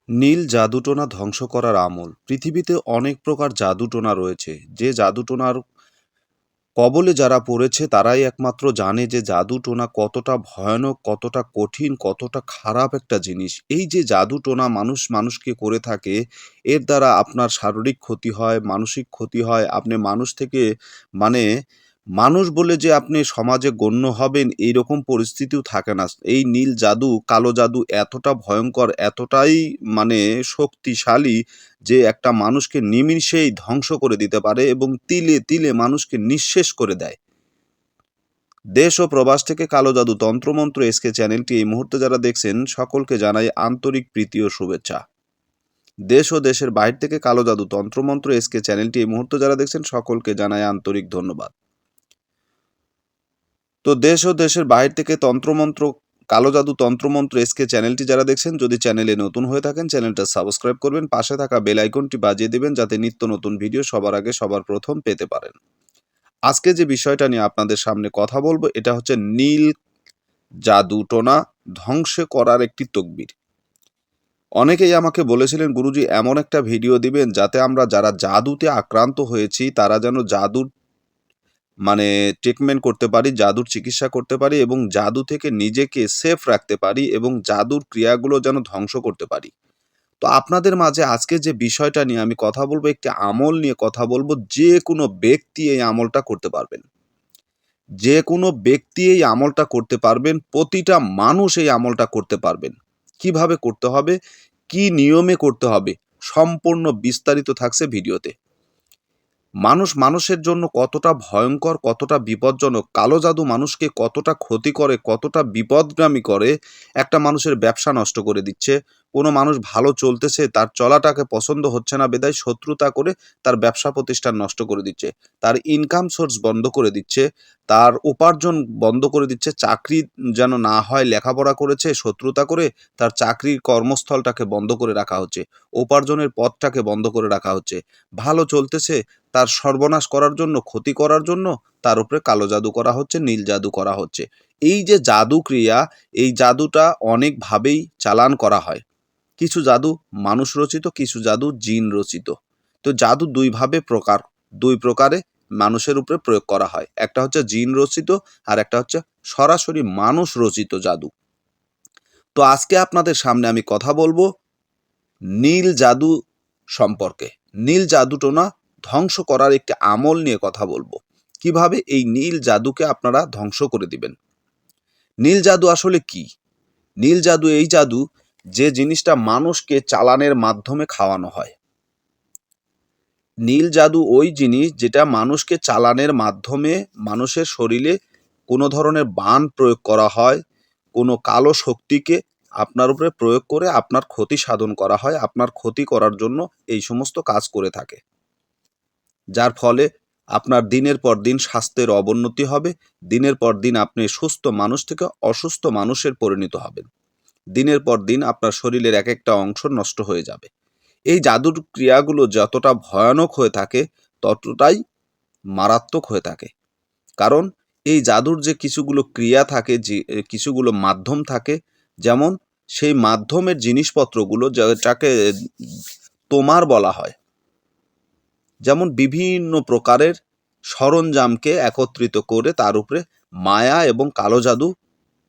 নীল জাদুটোনা ধ্বংস করার আমল। পৃথিবীতে অনেক প্রকার জাদুটোনা রয়েছে। যে জাদুটোনার কবলে যারা পড়েছে তারাই একমাত্র জানে যে জাদুটোনা কতটা ভয়ানক, কতটা কঠিন, কতটা খারাপ একটা জিনিস। এই যে জাদুটোনা মানুষ মানুষকে করে থাকে, এর দ্বারা আপনার শারীরিক ক্ষতি হয়, মানসিক ক্ষতি হয়। আপনি মানুষ থেকে মানে মানুষ বলে যে আপনি সমাজে গণ্য হবেন এইরকম পরিস্থিতিও থাকে না। এই নীল জাদু, কালো জাদু এতটা ভয়ঙ্কর, এতটাই শক্তিশালী যে একটা মানুষকে নিমিষেই ধ্বংস করে দিতে পারে এবং তিলে তিলে মানুষকে নিঃশেষ করে দেয়। দেশ ও প্রবাস থেকে কালো জাদু তন্ত্রমন্ত্র এসকে চ্যানেলটি এই মুহূর্তে যারা দেখছেন সকলকে জানাই আন্তরিক প্রীতি ও শুভেচ্ছা। দেশ ও দেশের বাইরে থেকে কালো জাদু তন্ত্রমন্ত্র এসকে চ্যানেলটি এই মুহূর্তে যারা দেখছেন সকলকে জানাই আন্তরিক ধন্যবাদ। তো দেশ ও দেশের বাইরে থেকে তন্ত্রমন্ত্র কালো জাদু তন্ত্রমন্ত্র এসকে চ্যানেলটি যারা দেখছেন, যদি চ্যানেলে নতুন হয়ে থাকেন চ্যানেলটা সাবস্ক্রাইব করবেন, পাশে থাকা বেল আইকনটি বাজিয়ে দিবেন যাতে নিত্য নতুন ভিডিও সবার আগে সবার প্রথম পেতে পারেন। আজকে যে বিষয়টা নিয়ে আপনাদের সামনে কথা বলবো এটা হচ্ছে নীল জাদুটোনা ধ্বংস করার একটি তকবির। অনেকেই আমাকে বলেছিলেন, গুরুজি এমন একটা ভিডিও দিবেন যাতে আমরা যারা জাদুতে আক্রান্ত হয়েছি তারা যেন জাদুর ট্রিটমেন্ট করতে পারি, জাদুর চিকিৎসা করতে পারি এবং জাদু থেকে নিজেকে সেফ রাখতে পারি এবং জাদুর ক্রিয়াগুলো যেন ধ্বংস করতে পারি। তো আপনাদের মাঝে আজকে যে বিষয়টা নিয়ে আমি কথা বলবো, একটি আমল নিয়ে কথা বলবো। যে কোনো ব্যক্তি এই আমলটা করতে পারবেন, যে কোনো ব্যক্তি এই আমলটা করতে পারবেন, প্রতিটা মানুষ এই আমলটা করতে পারবেন। কিভাবে করতে হবে, কি নিয়মে করতে হবে, সম্পূর্ণ বিস্তারিত থাকছে ভিডিওতে। মানুষ মানুষের জন্য কতটা ভয়ঙ্কর, কতটা বিপজ্জনক, কালো জাদু মানুষকে কতটা ক্ষতি করে, কতটা বিপদগামী করে, একটা মানুষের ব্যবসা নষ্ট করে দিচ্ছে। কোনো মানুষ ভালো চলতেছে, তার চলাটাকে পছন্দ হচ্ছে না বিধায় শত্রুতা করে তার ব্যবসা প্রতিষ্ঠান নষ্ট করে দিচ্ছে, তার ইনকাম সোর্স বন্ধ করে দিচ্ছে, তার উপার্জন বন্ধ করে দিচ্ছে, চাকরি যেন না হয়, লেখাপড়া করেছে শত্রুতা করে তার চাকরির কর্মস্থলটাকে বন্ধ করে রাখা হচ্ছে, উপার্জনের পথটাকে বন্ধ করে রাখা হচ্ছে। ভালো চলতেছে, তার সর্বনাশ করার জন্য, ক্ষতি করার জন্য তার উপরে কালো জাদু করা হচ্ছে, নীল জাদু করা হচ্ছে। এই যে জাদু ক্রিয়া, এই জাদুটা অনেকভাবেই চালান করা হয়। কিছু জাদু মানুষ রচিত, কিছু জাদু জিন রচিত। তো জাদু দুই প্রকারে মানুষের উপরে প্রয়োগ করা হয়। একটা হচ্ছে জিন রচিত আর একটা হচ্ছে সরাসরি মানুষ রচিত জাদু। তো আজকে আপনাদের সামনে আমি কথা বলবো নীল জাদু সম্পর্কে। নীল জাদুটোনা ধ্বংস করার একটি আমল নিয়ে কথা বলবো। কিভাবে এই নীল জাদুকে আপনারা ধ্বংস করে দিবেন। নীল জাদু আসলে কি? নীল জাদু এই জাদু যে জিনিসটা মানুষকে চালানের মাধ্যমে খাওয়ানো হয়। নীল জাদু ওই জিনিস যেটা মানুষকে চালানের মাধ্যমে মানুষের শরীরে কোনো ধরনের বান প্রয়োগ করা হয়, কোনো কালো শক্তিকে আপনার উপরে প্রয়োগ করে আপনার ক্ষতি সাধন করা হয়, আপনার ক্ষতি করার জন্য এই সমস্ত কাজ করে থাকে। যার ফলে আপনার দিনের পর দিন স্বাস্থ্যের অবনতি হবে, দিনের পর দিন আপনি সুস্থ মানুষ থেকে অসুস্থ মানুষের পরিণত হবেন, দিনের পর দিন আপনার শরীরের এক একটা অংশ নষ্ট হয়ে যাবে। এই জাদুর ক্রিয়াগুলো যতটা ভয়ানক হয়ে থাকে ততটাই মারাত্মক হয়ে থাকে। কারণ এই জাদুর যে কিছুগুলো ক্রিয়া থাকে, যে কিছুগুলো মাধ্যম থাকে, যেমন সেই মাধ্যমের জিনিসপত্রগুলো যেটাকে তোমার বলা হয়, যেমন বিভিন্ন প্রকারের সরঞ্জামকে একত্রিত করে তার উপরে মায়া এবং কালো জাদু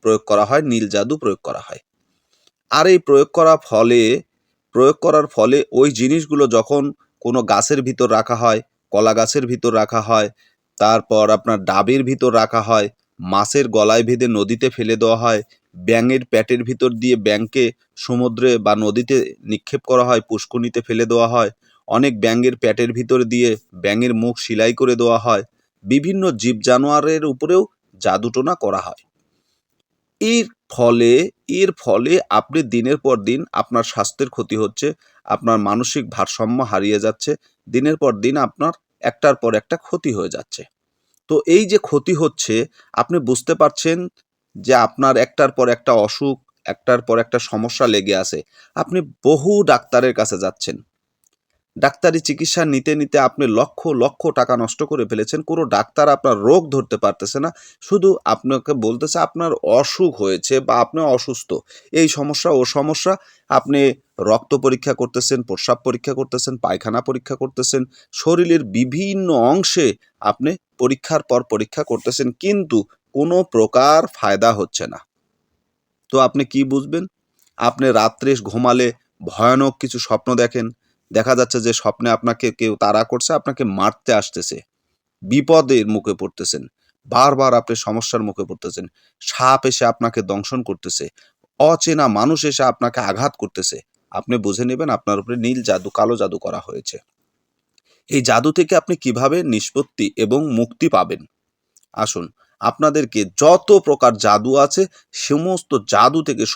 প্রয়োগ করা হয়, নীল জাদু প্রয়োগ করা হয়। আর এই প্রয়োগ করার ফলে ওই জিনিসগুলো যখন কোনো গাছের ভিতর রাখা হয়, কলা গাছের ভিতর রাখা হয়, তারপর আপনার ডাবের ভিতর রাখা হয়, মাছের গলায় বেঁধে নদীতে ফেলে দেওয়া হয়, ব্যাঙের পেটের ভিতর দিয়ে ব্যাঙকে সমুদ্রে বা নদীতে নিক্ষেপ করা হয়, পুষ্করিণীতে ফেলে দেওয়া হয়, অনেক ব্যাঙের পেটের ভিতর দিয়ে ব্যাঙের মুখ সেলাই করে দেওয়া হয়, বিভিন্ন জীব জানোয়ারের উপরেও জাদুটোনা করা হয়। এর ফলে এর ফলে আপনি দিনের পর দিন আপনার স্বাস্থ্যের ক্ষতি হচ্ছে, আপনার মানসিক ভারসাম্য হারিয়ে যাচ্ছে, দিনের পর দিন আপনার একটার পর একটা ক্ষতি হয়ে যাচ্ছে। তো এই যে ক্ষতি হচ্ছে, আপনি বুঝতে পারছেন যে আপনার একটার পর একটা অসুখ, একটার পর একটা সমস্যা লেগে আছে। আপনি বহু ডাক্তারের কাছে যাচ্ছেন, ডাক্তারি চিকিৎসা নিতে নিতে আপনি লক্ষ লক্ষ টাকা নষ্ট করে ফেলেছেন। কোনো ডাক্তার আপনার রোগ ধরতে পারতেছে না, শুধু আপনাকে বলতেছে আপনার অসুখ হয়েছে বা আপনি অসুস্থ, এই সমস্যা ও সমস্যা। আপনি রক্ত পরীক্ষা করতেছেন, প্রস্রাব পরীক্ষা করতেছেন, পায়খানা পরীক্ষা করতেছেন, শরীরের বিভিন্ন অংশে আপনি পরীক্ষার পর পরীক্ষা করতেছেন, কিন্তু কোনো প্রকার ফায়দা হচ্ছে না। তো আপনি কি বুঝবেন? আপনি রাত্রে ঘুমালে ভয়ানক কিছু স্বপ্ন দেখেন। দেখা যাচ্ছে যে স্বপ্নে আপনাকে কেউ তাড়া করছে, আপনাকে মারতে আসতেছে। বিপদের মুখে পড়তেছেন। বারবার আপনি সমস্যার মুখে পড়তেছেন। সাপ এসে আপনাকে দংশন করতেছে। অচেনা মানুষ এসে আপনাকে আঘাত করতেছে। আপনি বুঝে নেবেন আপনার উপরে নীল জাদু, কালো জাদু করা হয়েছে। এই জাদু থেকে আপনি কিভাবে নিষ্পত্তি এবং মুক্তি পাবেন? আসুন, আপনাদেরকে যত প্রকার জাদু আছে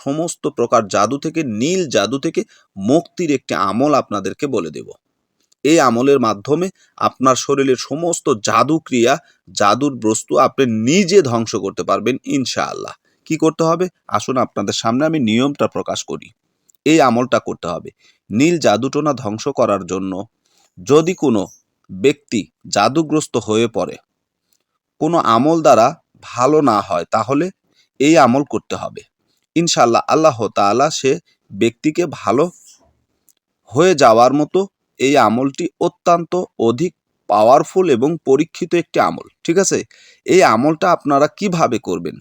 সমস্ত প্রকার জাদু থেকে, নীল জাদু থেকে মুক্তির একটি আমল আপনাদেরকে বলে দেব। এই আমলের মাধ্যমে আপনার শরীরের সমস্ত জাদু ক্রিয়া, জাদুর বস্তু আপনি নিজে ধ্বংস করতে পারবেন ইনশাআল্লাহ। কি করতে হবে? আসুন আপনাদের সামনে আমি নিয়মটা প্রকাশ করি। এই আমলটা করতে হবে। নীল জাদুটোনা ধ্বংস করার জন্য যদি কোনো ব্যক্তি জাদুগ্রস্ত হয়ে পড়ে, কোনো আমল দ্বারা ভালো না হয়, তাহলে এই আমল করতে হবে। ইনশাআল্লাহ আল্লাহ তাআলা সে ব্যক্তিকে ভালো হয়ে যাওয়ার মতো এই আমলটি অত্যন্ত অধিক পাওয়ারফুল এবং পরীক্ষিত একটি আমল। ঠিক আছে? এই আমলটা আপনারা কিভাবে করবেন?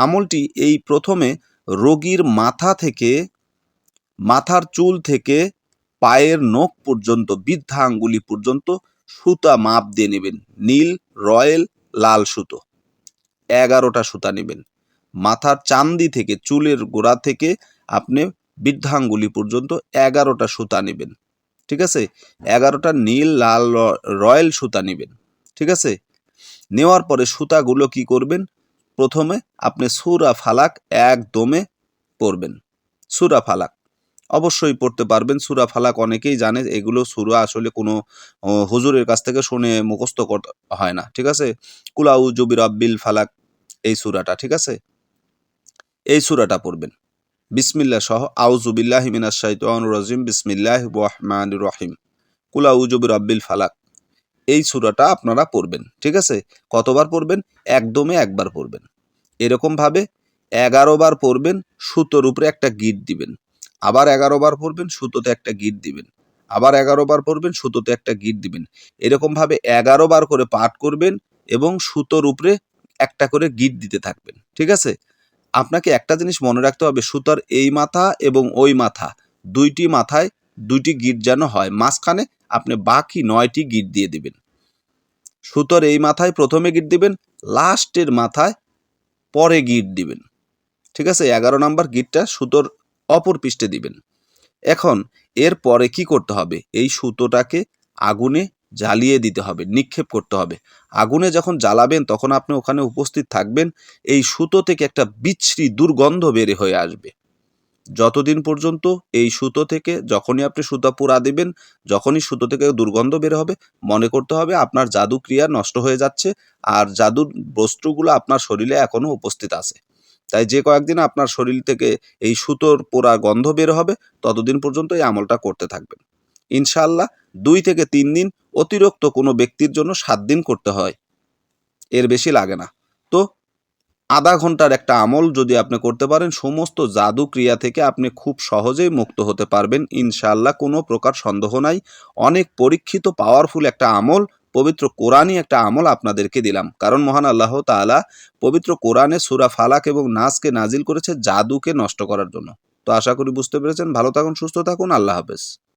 আমলটি এই প্রথমে রোগীর মাথার চুল থেকে পায়ের নখ পর্যন্ত, বৃদ্ধা আঙ্গুলি পর্যন্ত সুতা মাপ দিয়ে নেবেন। নীল, রয়েল, লাল সুতো 11টা সুতা নেবেন। মাথার চান্দি থেকে, চুলের গোড়া থেকে আপনি বৃদ্ধাঙ্গুলি পর্যন্ত 11টা সুতা নেবেন। ঠিক আছে? 11টা নীল, লাল, রয়েল সুতা নেবেন। ঠিক আছে? নেওয়ার পরে সুতাগুলো কি করবেন? প্রথমে আপনি সূরা ফালাক একদমে পড়বেন। সূরা ফালাক অবশ্যই পড়তে পারবেন। সূরা ফালাক অনেকেই জানে, এগুলো সূরা আসলে কোনো হুজুরের কাছ থেকে শুনে মুখস্থ করতে হয় না। ঠিক আছে? কুল আউযু বিরাব্বিল ফালাক, এই সূরাটা। ঠিক আছে? এই সূরাটা পড়বেন বিসমিল্লাহ সহ। আউযু বিল্লাহি মিনাশ শাইতানির রাজিম, বিসমিল্লাহির রহমানির রহিম, কুল আউযু বিরাব্বিল ফালাক, এই সূরাটা আপনারা পড়বেন। ঠিক আছে? কতবার পড়বেন? একদমে একবার পড়বেন। এরকমভাবে 11 বার পড়বেন, সুতোর উপরে একটা গিঁট দিবেন। আবার 11 বার পড়বেন, সুতোতে একটা গিঁট দিবেন। আবার 11 বার পড়বেন, সুতোতে একটা গিঁট দিবেন। এরকমভাবে 11 বার করে পাঠ করবেন এবং সুতোর উপরে একটা করে গিঁট দিতে থাকবেন। ঠিক আছে? আপনাকে একটা জিনিস মনে রাখতে হবে, সুতার এই মাথা এবং ওই মাথা, দুইটি মাথায় দুইটি গিঁট যেন হয়। মাঝখানে আপনি বাকি 9টি গিঁট দিয়ে দিবেন। সুতোর এই মাথায় প্রথমে গিঁট দিবেন, লাস্টের মাথায় পরে গিঁট দিবেন। ঠিক আছে? 11 নাম্বার গিঁটটা সুতোর অপর পৃষ্ঠে দিবেন। এখন এর পরে কি করতে হবে? এই সুতোটাকে আগুনে জ্বালিয়ে দিতে হবে, নিক্ষেপ করতে হবে। আগুনে যখন জ্বালাবেন তখন আপনি ওখানে উপস্থিত থাকবেন। এই সুতো থেকে একটা বিশ্রী দুর্গন্ধ বের হয়ে আসবে। যতদিন পর্যন্ত এই সুতো থেকে, যখনই আপনি সুতা পুরা দিবেন, যখনই সুতো থেকে দুর্গন্ধ বের হবে, মনে করতে হবে আপনার জাদু ক্রিয়া নষ্ট হয়ে যাচ্ছে আর জাদুর বস্তুগুলো আপনার শরীরে এখনো উপস্থিত আছে। তাই যে কয়েকদিন আপনার শরীর থেকে এই সুতোর পোড়া গন্ধ বের হবে, ততদিন পর্যন্ত এই আমলটা করতে থাকবেন। ইনশাআল্লাহ 2 থেকে 3 দিন, অতিরিক্ত কোনো ব্যক্তির জন্য 7 দিন করতে হয়, এর বেশি লাগে না। তো আধা ঘন্টার একটা আমল যদি আপনি করতে পারেন, সমস্ত জাদু ক্রিয়া থেকে আপনি খুব সহজেই মুক্ত হতে পারবেন ইনশাআল্লাহ, কোনো প্রকার সন্দেহ নাই। অনেক পরীক্ষিত পাওয়ারফুল একটা আমল, পবিত্র কোরআনই একটা আমল আপনাদেরকে দিলাম। কারণ মহান আল্লাহ তাআলা পবিত্র কোরআনে সূরা ফালাক এবং নাসকে নাজিল করেছে জাদুকে নষ্ট করার জন্য। তো আশা করি বুঝতে পেরেছেন। ভালো থাকুন, সুস্থ থাকুন। আল্লাহ হাফেজ।